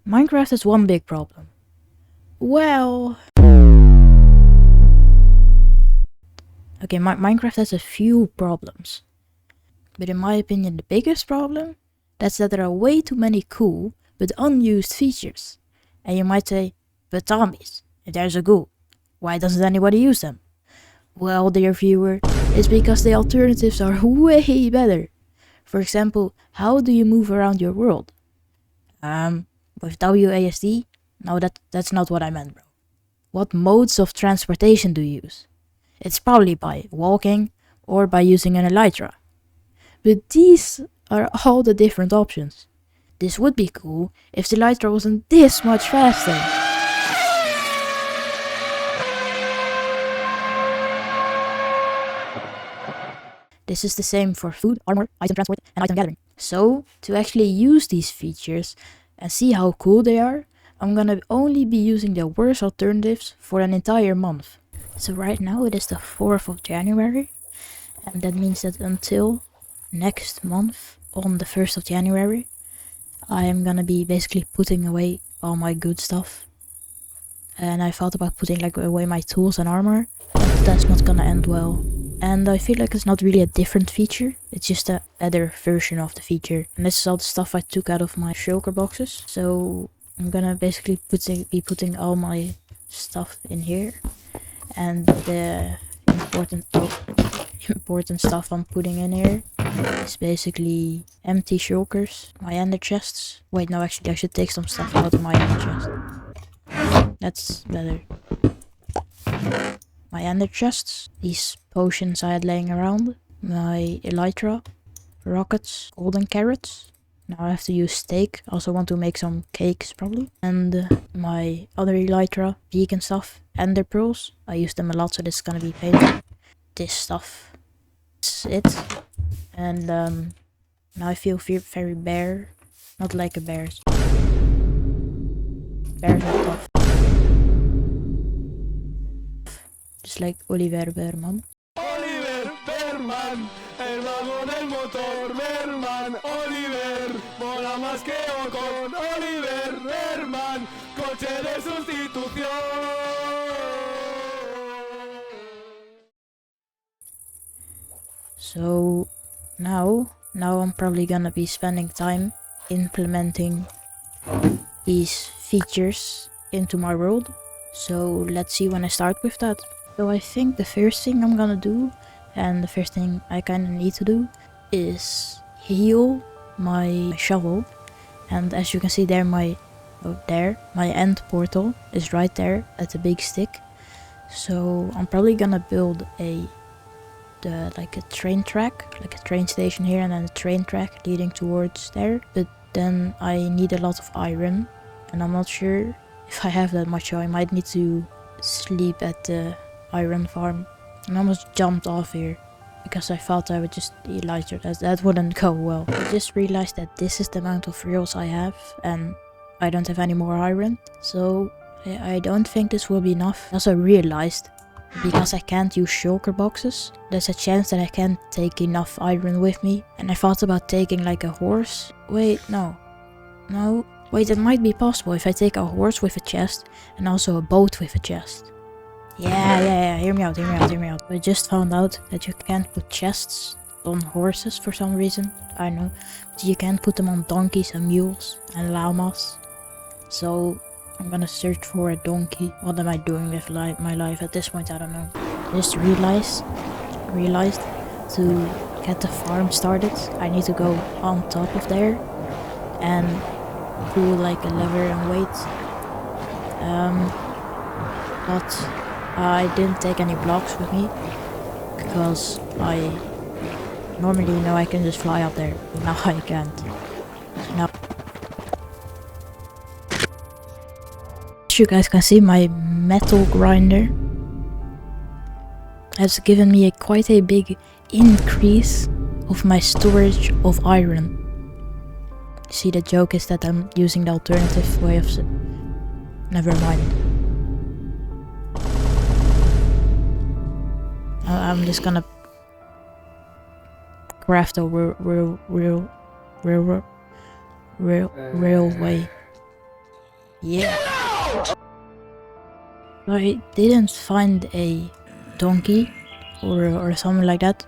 Minecraft has one big problem. Well... Okay, Minecraft has a few problems. But in my opinion, the biggest problem, that's that there are way too many cool, but unused features. And you might say, but zombies, if there's a ghoul, why doesn't anybody use them? Well, dear viewer, it's because the alternatives are way better. For example, how do you move around your world? With WASD? No, that's not what I meant, bro. What modes of transportation do you use? It's probably by walking or by using an elytra. But these are all the different options. This would be cool if the elytra wasn't this much faster. This is the same for food, armor, item transport, and item gathering. So, to actually use these features and see how cool they are, I'm gonna only be using the worst alternatives for an entire month. So right now it is the 4th of January, and that means that until next month, on the 1st of January, I am gonna be basically putting away all my good stuff. And I thought about putting away my tools and armor, but that's not gonna end well. And I feel like it's not really a different feature, it's just a better version of the feature. And this is all the stuff I took out of my shulker boxes. So I'm gonna basically be putting all my stuff in here. And the important stuff I'm putting in here is basically empty shulkers, my ender chests. Wait, no, actually I should take some stuff out of my ender chest. That's better. My ender chests, these potions I had laying around, my elytra, rockets, golden carrots. Now I have to use steak, also want to make some cakes probably. And my other elytra, vegan stuff, ender pearls. I use them a lot, so this is gonna be painful. This stuff. That's it. And now I feel very bare. Not like a bear. Bears are tough. Just like Oliver Berman. Oliver Berman, el vago del motor Berman. Oliver, mola más que con Oliver Berman, coche de sustitución. So now I'm probably gonna be spending time implementing these features into my world. So let's see when I start with that. So I think the first thing I'm gonna do, and the first thing I kinda need to do, is heal my shovel. And as you can see there, my end portal is right there at the big stick. So I'm probably gonna build like a train track, like a train station here, and then a train track leading towards there. But then I need a lot of iron, and I'm not sure if I have that much, so I might need to sleep at the iron farm. I almost jumped off here because I thought I would just elytra. That wouldn't go well. I just realized that this is the amount of rails I have, and I don't have any more iron, so I don't think this will be enough. I also realized, because I can't use shulker boxes, there's a chance that I can't take enough iron with me. And I thought about taking like a horse. Wait, no. Wait, it might be possible if I take a horse with a chest and also a boat with a chest. Yeah, hear me out. I just found out that you can't put chests on horses for some reason. I don't know. But you can put them on donkeys and mules and llamas. So I'm gonna search for a donkey. What am I doing with my life at this point? I don't know. I just realized to get the farm started, I need to go on top of there and pull like a lever and wait. But I didn't take any blocks with me because I normally know I can just fly up there. Now I can't. Now, as you guys can see, my metal grinder has given me quite a big increase of my storage of iron. See, the joke is that I'm using the alternative way of... Never mind. I'm just gonna craft a railway. Yeah. I didn't find a donkey or something like that,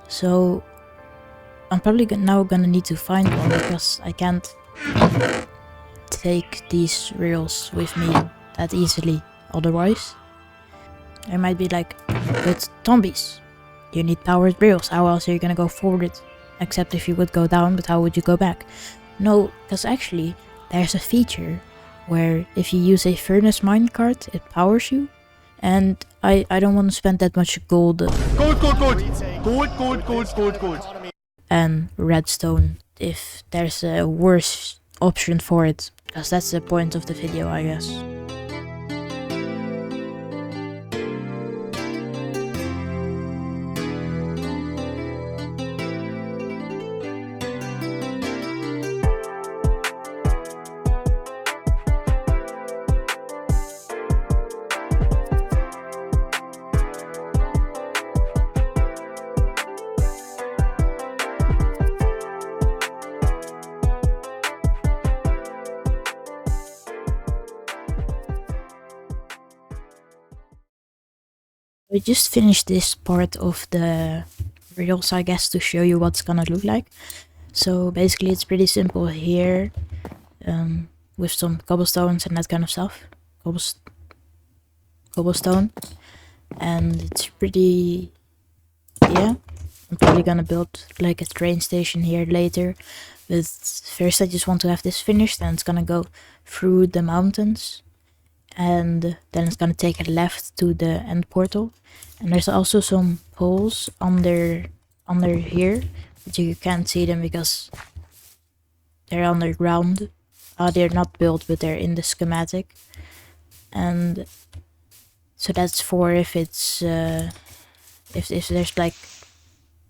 so I'm probably now gonna need to find one because I can't take these rails with me that easily otherwise. I might be like, but zombies, you need powered rails, how else are you gonna go forward? Except if you would go down, but how would you go back? No, because actually there's a feature where if you use a furnace minecart, it powers you. And I don't want to spend that much gold Gold. and redstone if there's a worse option for it. Because that's the point of the video, I guess. I just finished this part of the reels, I guess, to show you what's gonna look like. So basically it's pretty simple here, with some cobblestones and that kind of stuff. Cobblestone. And it's pretty, yeah. I'm probably gonna build like a train station here later. But first I just want to have this finished, and it's gonna go through the mountains. And then it's gonna take a left to the end portal. And there's also some poles under here, but you can't see them because they're underground. They're not built, but they're in the schematic. And so that's for if it's if there's like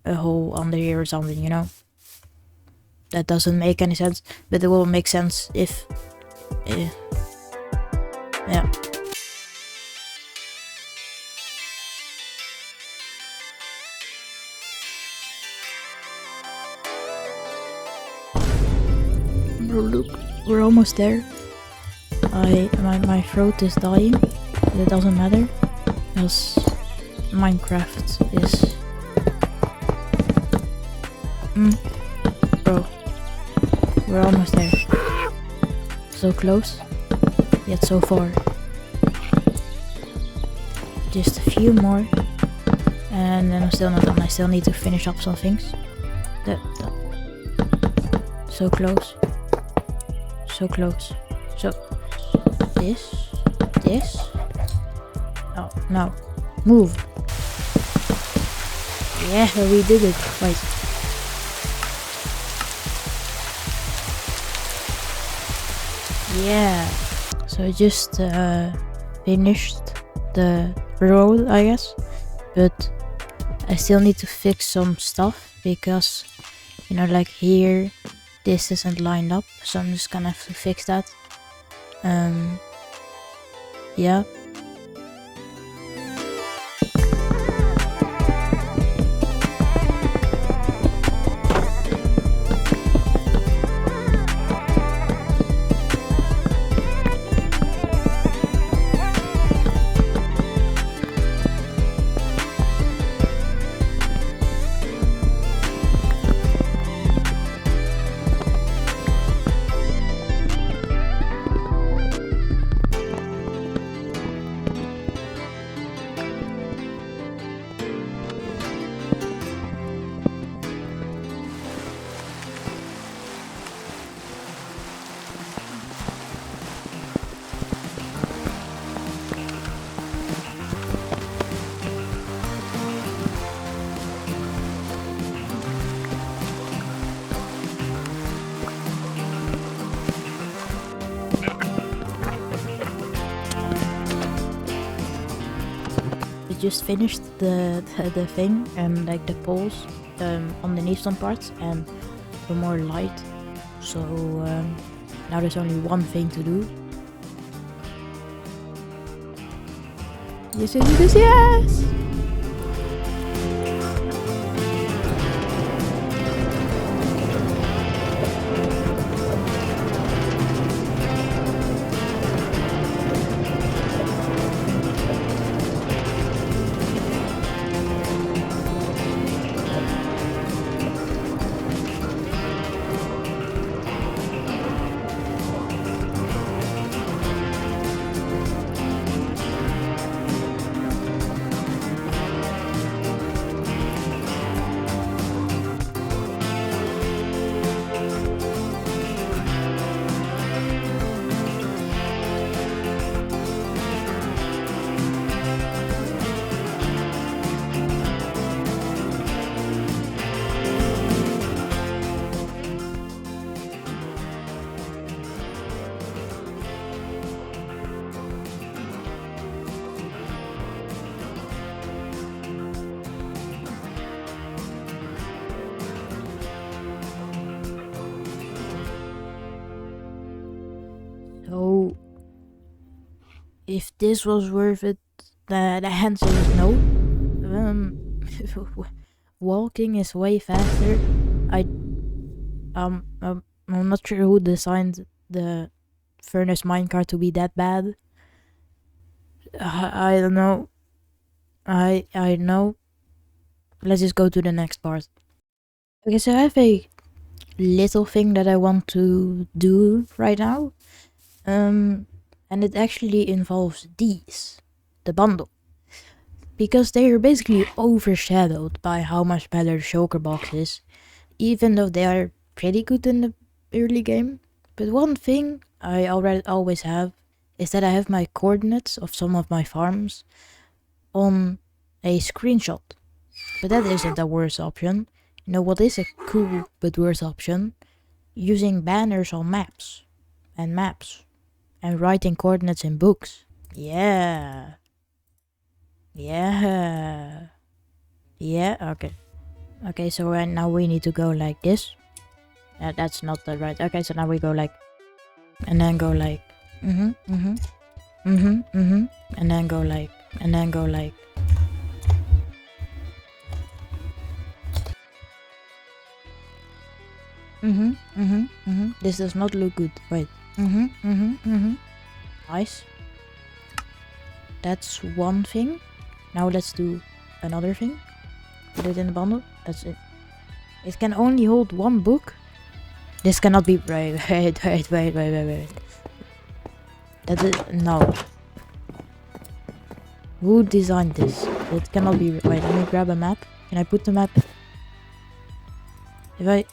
a hole under here or something, you know. That doesn't make any sense, but it will make sense if yeah. Look, we're almost there. My throat is dying, but it doesn't matter because Minecraft is bro, we're almost there. So close, yet so far. Just a few more, and then I'm still not done. I still need to finish up some things. So close. So close. So this. Oh no, move. Yeah, we did it. Wait. Yeah. So I just finished the road, I guess, but I still need to fix some stuff because, you know, like here this isn't lined up, so I'm just gonna have to fix that. Yeah. Just finished the thing and like the poles underneath some parts and for more light. So now there's only one thing to do. Yes. if this was worth it, the answer is no. Walking is way faster. I'm not sure who designed the furnace minecart to be that bad. I don't know. I know. Let's just go to the next part. Okay, so I have a little thing that I want to do right now. And it actually involves these, the bundle. Because they are basically overshadowed by how much better the shulker box is, even though they are pretty good in the early game. But one thing I already always have is that I have my coordinates of some of my farms on a screenshot. But that isn't a worse option. You know what is a cool but worse option? Using banners on maps. And writing coordinates in books. Yeah. Okay. Okay, so right now we need to go like this. That's not the right. Okay, so now we go like, and then go like, and then go like, This does not look good. Wait. Nice. That's one thing. Now let's do another thing. Put it in the bundle. That's it. It can only hold one book. This cannot be right. Wait. That is no. Who designed this? It cannot be. Wait, let me grab a map. Can I put the map? If I.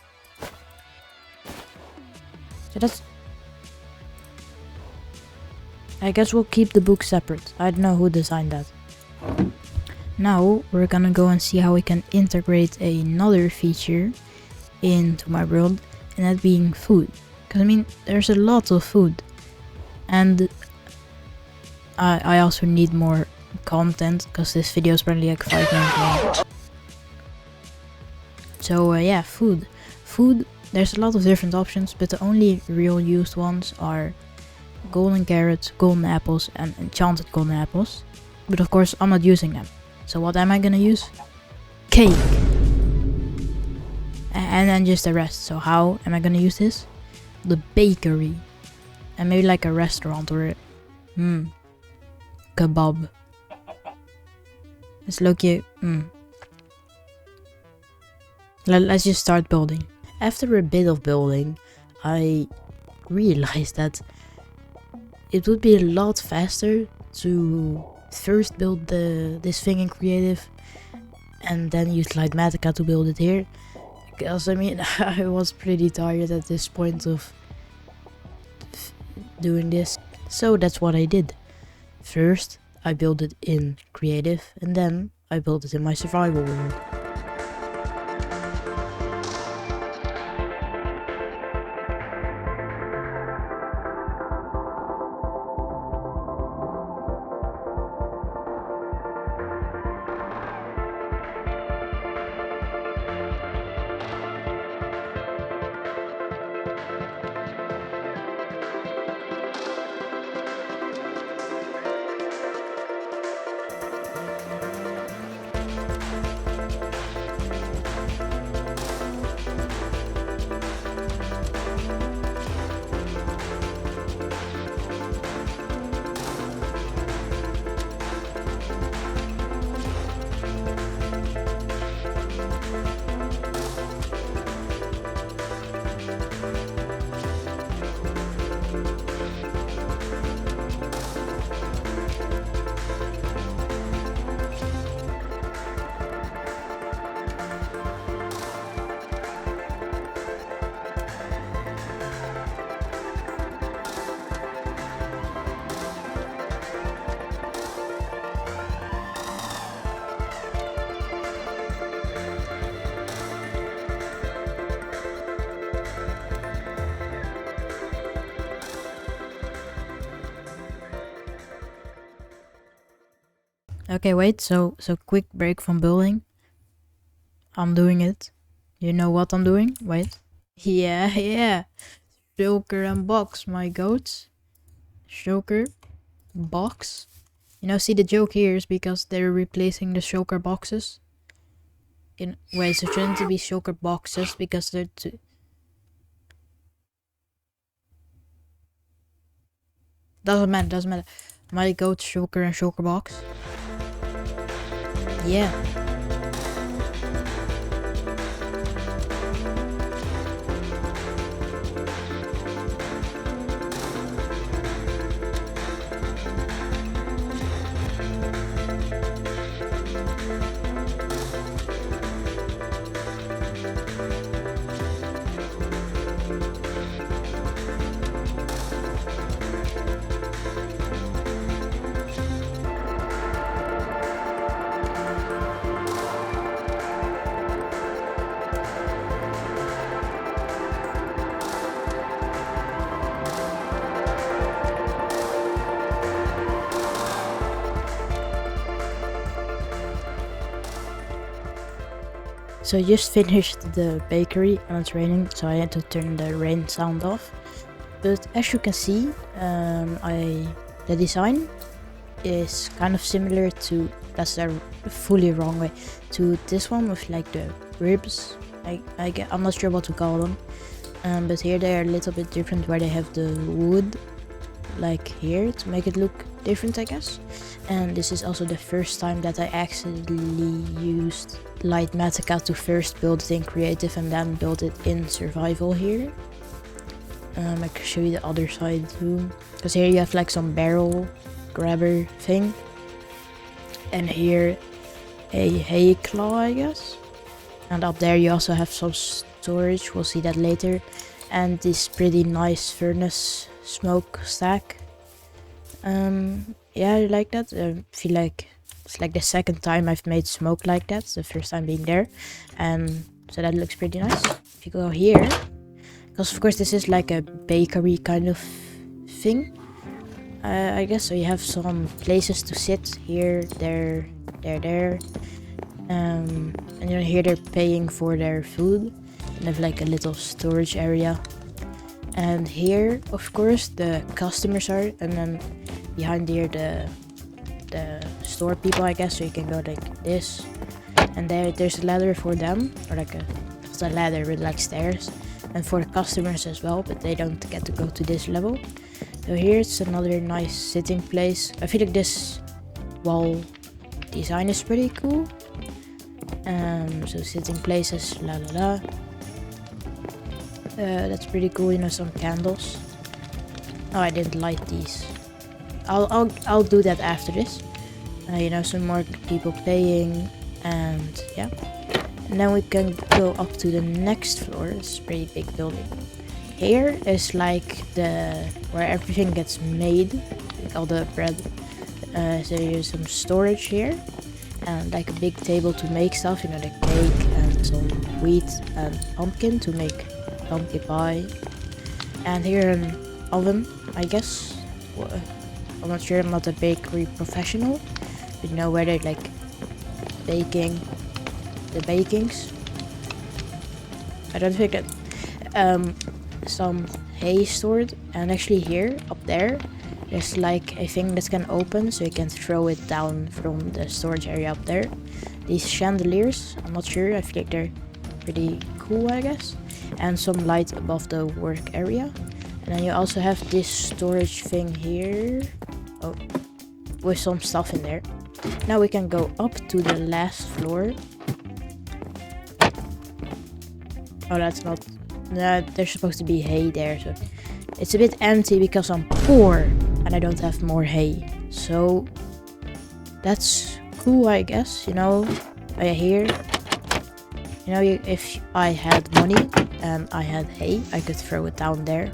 So that's. I guess we'll keep the book separate. I don't know who designed that. Now we're gonna go and see how we can integrate another feature into my world, and that being food. Because I mean, there's a lot of food, and I also need more content because this video is probably like 5 minutes long. So yeah, food. There's a lot of different options, but the only real used ones are golden carrots, golden apples, and enchanted golden apples. But of course, I'm not using them. So what am I gonna use? Cake! And then just the rest. So how am I gonna use this? The bakery. And maybe like a restaurant or kebab. It's low-key. Let's just start building. After a bit of building, I realized that it would be a lot faster to first build this thing in creative and then use Lightmatica to build it here. Because I mean, I was pretty tired at this point of doing this. So that's what I did. First, I built it in creative, and then I built it in my survival world. Okay, wait, so quick break from building. I'm doing it. You know what I'm doing? Wait. Yeah. Shulker and box, my goats. Shulker. box. You know, see the joke here is because they're replacing the shulker boxes. Wait, so shouldn't it be shulker boxes because they're two? Doesn't matter. Might go to shulker and shulker box. Yeah. So I just finished the bakery and it's raining, so I had to turn the rain sound off. But as you can see, the design is kind of similar to, that's the fully wrong way, to this one with like the ribs. I'm not sure what to call them. But here they are a little bit different, where they have the wood like here to make it look different, I guess. And this is also the first time that I accidentally used Lightmatica to first build it in creative and then build it in survival here. I can show you the other side too, because here you have like some barrel grabber thing, and here a hay claw, I guess. And up there you also have some storage, we'll see that later, and this pretty nice furnace smoke stack. Yeah, I like that. I feel like it's like the second time I've made smoke like that, the first time being there, and so that looks pretty nice. If you go here, because of course this is like a bakery kind of thing, I guess. So you have some places to sit here, there, and you know, here they're paying for their food, and have like a little storage area. And here, of course, the customers are, and then behind here the store people, I guess. So you can go like this, and there's a ladder for them, or like it's a ladder with like stairs, and for the customers as well, but they don't get to go to this level. So here it's another nice sitting place. I feel like this wall design is pretty cool. So sitting places, that's pretty cool. You know, some candles. Oh, I didn't light these. I'll do that after this. You know, some more people playing, and yeah. And then we can go up to the next floor. It's a pretty big building. Here is like where everything gets made, like all the bread. So here's some storage here, and like a big table to make stuff. You know, like cake and some wheat and pumpkin to make pumpkin pie. And here an oven, I guess. I'm not sure, I'm not a bakery professional, but you know, where they're like baking the bakings. I don't think that some hay stored, and actually here up there there's like a thing that can open, so you can throw it down from the storage area up there. These chandeliers, I'm not sure, I feel like they're pretty cool, I guess. And some light above the work area. And then you also have this storage thing here. Oh, with some stuff in there. Now we can go up to the last floor. Oh, that's not... No, there's supposed to be hay there, so... It's a bit empty because I'm poor and I don't have more hay. So... That's cool, I guess, you know? Here... You know, if I had money and I had hay, I could throw it down there.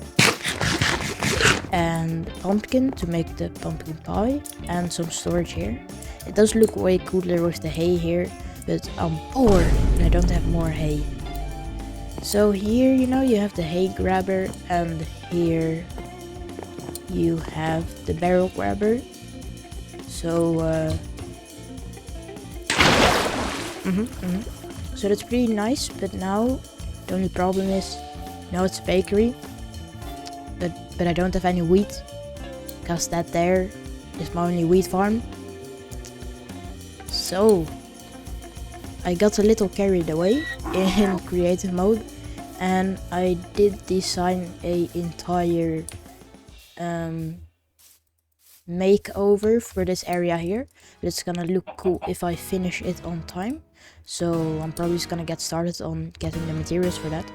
And pumpkin to make the pumpkin pie, and some storage here. It does look way cooler with the hay here, but I'm poor and I don't have more hay. So here, you know, you have the hay grabber, and here you have the barrel grabber. So so that's pretty nice, but now the only problem is, now it's a bakery, but I don't have any wheat, because that there is my only wheat farm. So I got a little carried away in creative mode, and I did design a entire makeover for this area here, but it's gonna look cool if I finish it on time. So I'm probably just gonna get started on getting the materials for that.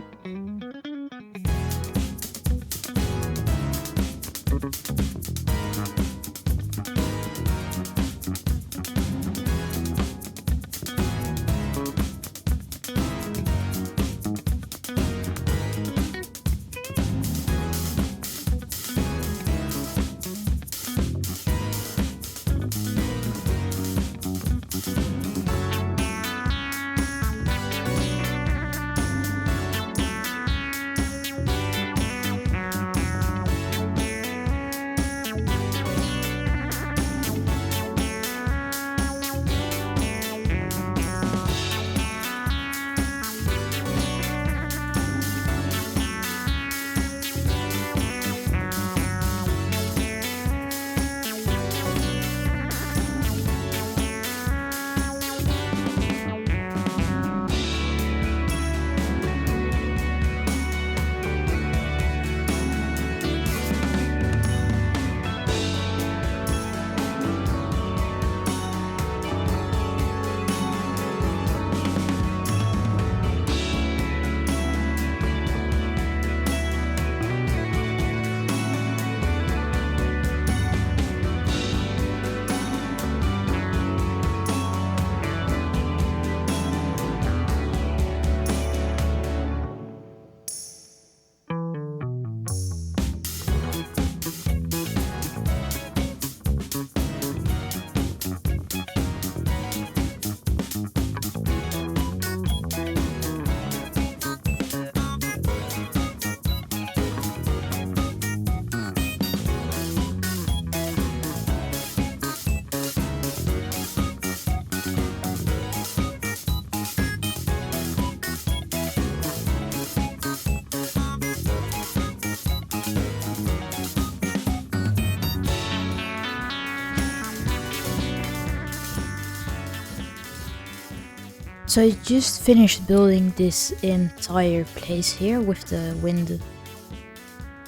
So I just finished building this entire place here with the wind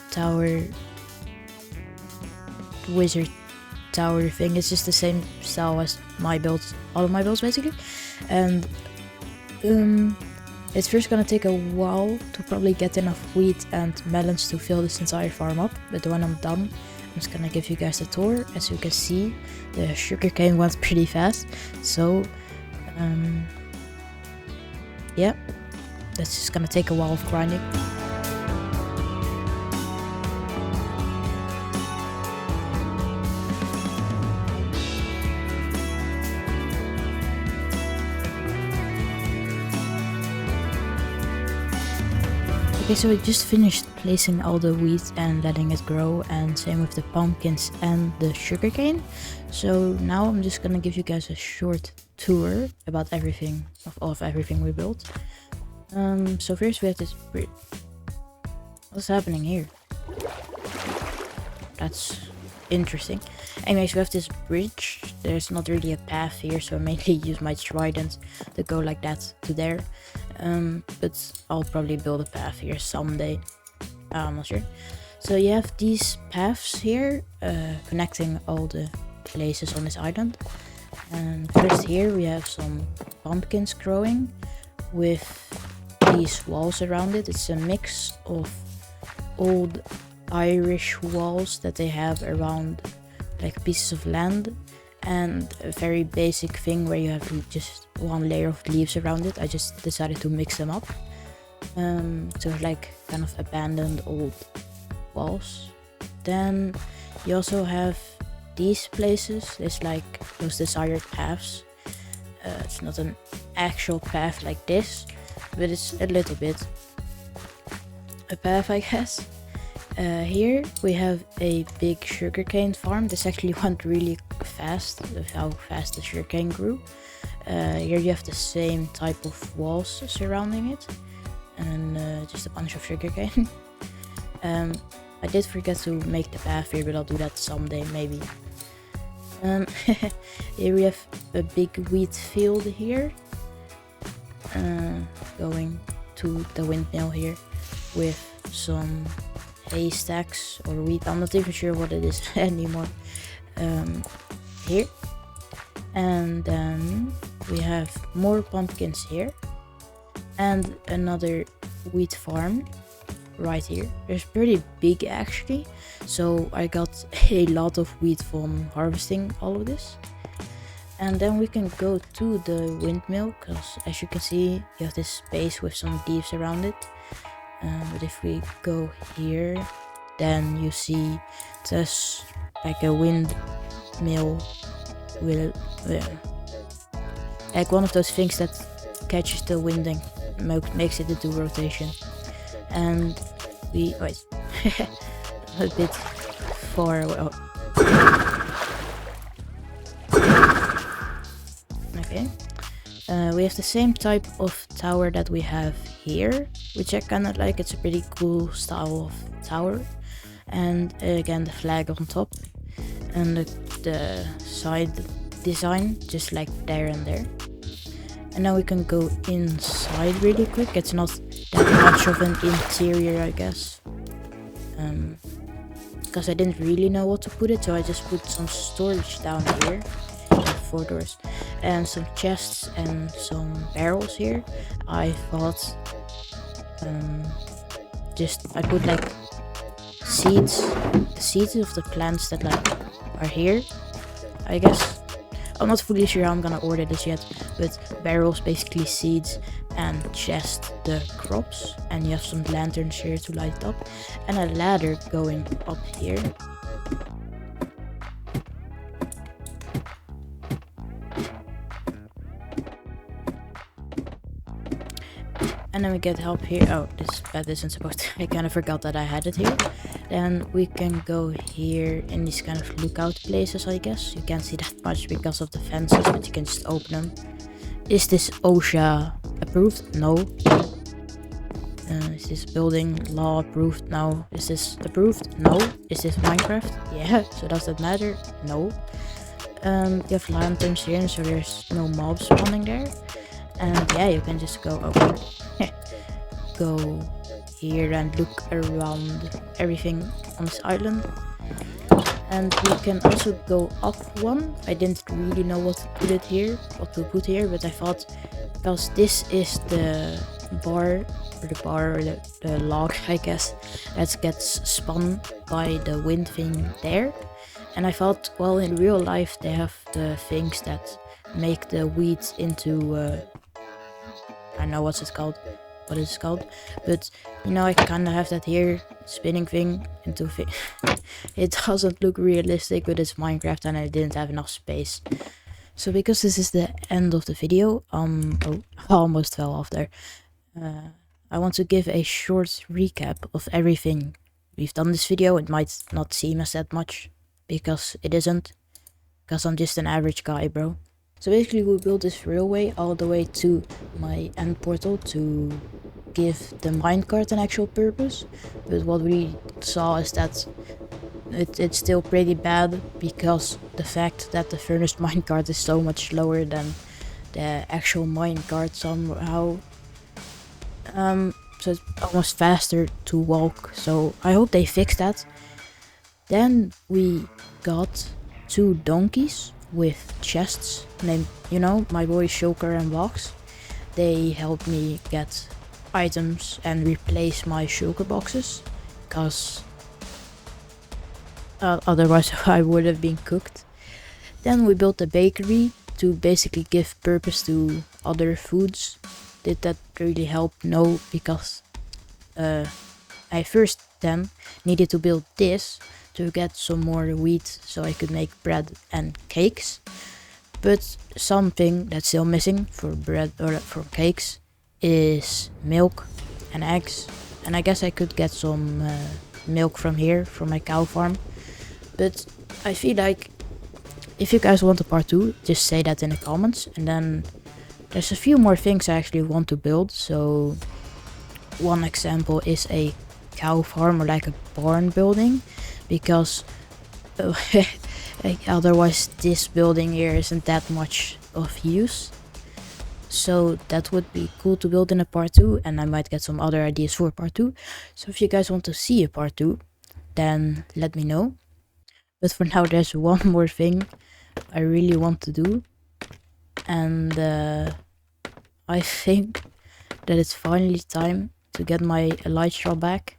tower, wizard tower thing. It's just the same style as my builds, all of my builds basically. And it's first gonna take a while to probably get enough wheat and melons to fill this entire farm up, but when I'm done, I'm just gonna give you guys a tour. As you can see, the sugarcane went pretty fast, so yeah, that's just gonna take a while of grinding. Okay, so I just finished placing all the wheat and letting it grow, and same with the pumpkins and the sugarcane. So now I'm just gonna give you guys a short tour about everything, of all of everything we built. So first we have this bridge. What's happening here? That's interesting. Anyways, we have this bridge. There's not really a path here, so I mainly use my trident to go like that to there. But I'll probably build a path here someday. I'm not sure. So you have these paths here, connecting all the places on this island. And first here we have some pumpkins growing with these walls around it. It's a mix of old Irish walls that they have around like pieces of land, and a very basic thing where you have just one layer of leaves around it. I just decided to mix them up. So like kind of abandoned old walls. Then you also have these places. It's like those desired paths. It's not an actual path like this, but it's a little bit a path, I guess. Here we have a big sugarcane farm. This actually went really fast with how fast the sugarcane grew. Here you have the same type of walls surrounding it, and just a bunch of sugarcane. I did forget to make the path here, but I'll do that someday maybe. Here we have a big wheat field here. Going to the windmill here with some haystacks or wheat. I'm not even sure what it is anymore. Here. And then we have more pumpkins here. And another wheat farm right here. It's pretty big actually. So I got a lot of wheat from harvesting all of this. And then we can go to the windmill, because as you can see, you have this space with some leaves around it. But if we go here, then you see there's like a windmill with like one of those things that catches the wind and makes it into rotation. And we wait a bit far away. Oh. Okay. We have the same type of tower that we have here, which I kind of like. It's a pretty cool style of tower. And again, the flag on top. And the side design, just like there and there. And now we can go inside really quick. It's not that much of an interior, I guess. Because I didn't really know what to put it, so I just put some storage down here. 4 doors and some chests and some barrels here. I thought I put like seeds, the seeds of the plants that like are here, I guess. I'm not fully sure how I'm gonna order this yet, but barrels basically seeds and chest the crops, and you have some lanterns here to light it up and a ladder going up here. And then we get help here. Oh, this bed isn't supposed to. I kind of forgot that I had it here. Then we can go here in these kind of lookout places, I guess. You can't see that much because of the fences, but you can just open them. Is this OSHA approved? No. Is this building law approved? No. Is this approved? No. Is this Minecraft? Yeah. So does that matter? No. You have lanterns here, so there's no mobs spawning there. And yeah, you can just go over. Go here and look around everything on this island. And we can also go up one. I didn't really know what to put here, but I thought, because this is the bar or the log, I guess, that gets spun by the wind thing there. And I thought, well, in real life they have the things that make the wheat into I don't know what it's called, but you know, I kind of have that here, spinning thing into It doesn't look realistic, but it's Minecraft and I didn't have enough space. So because this is the end of the video, oh, I almost fell off there. I want to give a short recap of everything we've done this video. It might not seem as that much, because it isn't, because I'm just an average guy, bro. So basically we built this railway all the way to my end portal to give the minecart an actual purpose. But what we saw is that it's still pretty bad, because the fact that the furnished minecart is so much slower than the actual minecart somehow. So it's almost faster to walk, so I hope they fix that. Then we got 2 donkeys with chests named, you know, my boys Shulker and Box. They helped me get items and replace my Shulker boxes, because otherwise I would have been cooked. Then we built a bakery to basically give purpose to other foods. Did that really help? No, because I first then needed to build this to get some more wheat so I could make bread and cakes. But something that's still missing for bread or for cakes is milk and eggs. And I guess I could get some milk from here, from my cow farm. But I feel like if you guys want a part 2, just say that in the comments. And then there's a few more things I actually want to build. So one example is a cow farm, or like a barn building, because Like, otherwise this building here isn't that much of use. So that would be cool to build in a part 2, and I might get some other ideas for part 2. So if you guys want to see a part 2, then let me know. But for now, there's one more thing I really want to do, and I think that it's finally time to get my elytra back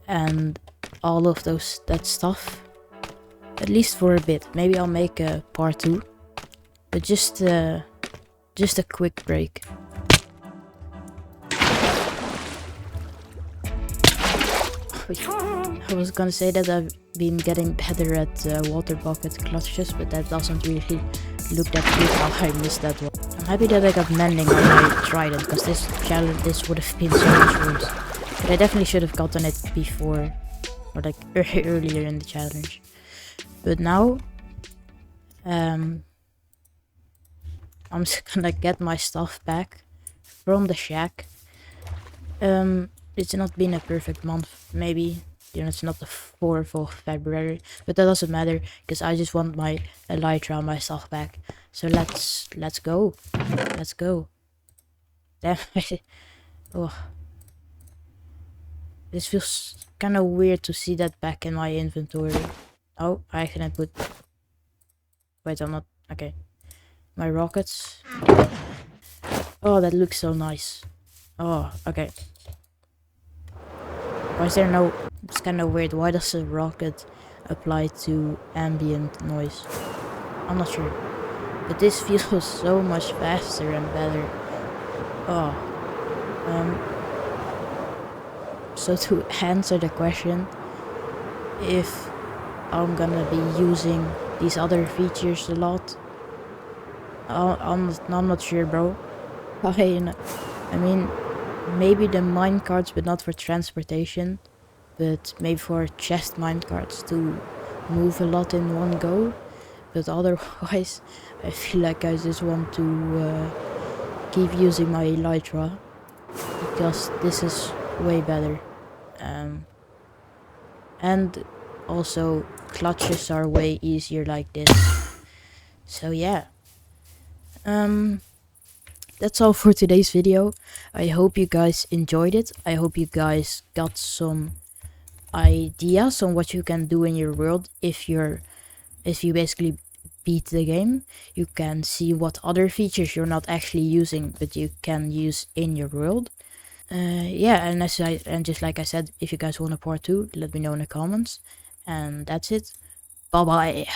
and all of that stuff, at least for a bit. Maybe I'll make a part 2, but just a quick break. I was gonna say that I've been getting better at water bucket clutches, but that doesn't really look that good. How I missed that one. I'm happy that I got mending when I tried it, because this challenge, this would have been so much worse. But I definitely should have gotten it before, or like earlier in the challenge. But now, I'm just gonna get my stuff back from the shack. It's not been a perfect month, maybe. You know, it's not the 4th of February, but that doesn't matter, because I just want my elytra, my stuff back. So let's go. Let's go. Damn. Oh. This feels kind of weird to see that back in my inventory. Oh, I can put... Wait, I'm not... Okay. My rockets. Oh, that looks so nice. Oh, okay. Why is there no... It's kind of weird. Why does a rocket apply to ambient noise? I'm not sure. But this feels so much faster and better. Oh. So to answer the question, if I'm gonna be using these other features a lot, I'm not sure, bro. I mean, maybe the minecarts, but not for transportation, but maybe for chest minecarts to move a lot in one go. But otherwise, I feel like I just want to keep using my elytra, because this is way better. And also clutches are way easier like this. So yeah. That's all for today's video. I hope you guys enjoyed it. I hope you guys got some ideas on what you can do in your world if you basically beat the game. You can see what other features you're not actually using but you can use in your world. Yeah, and just like I said, if you guys want a part 2, let me know in the comments. And that's it. Bye bye.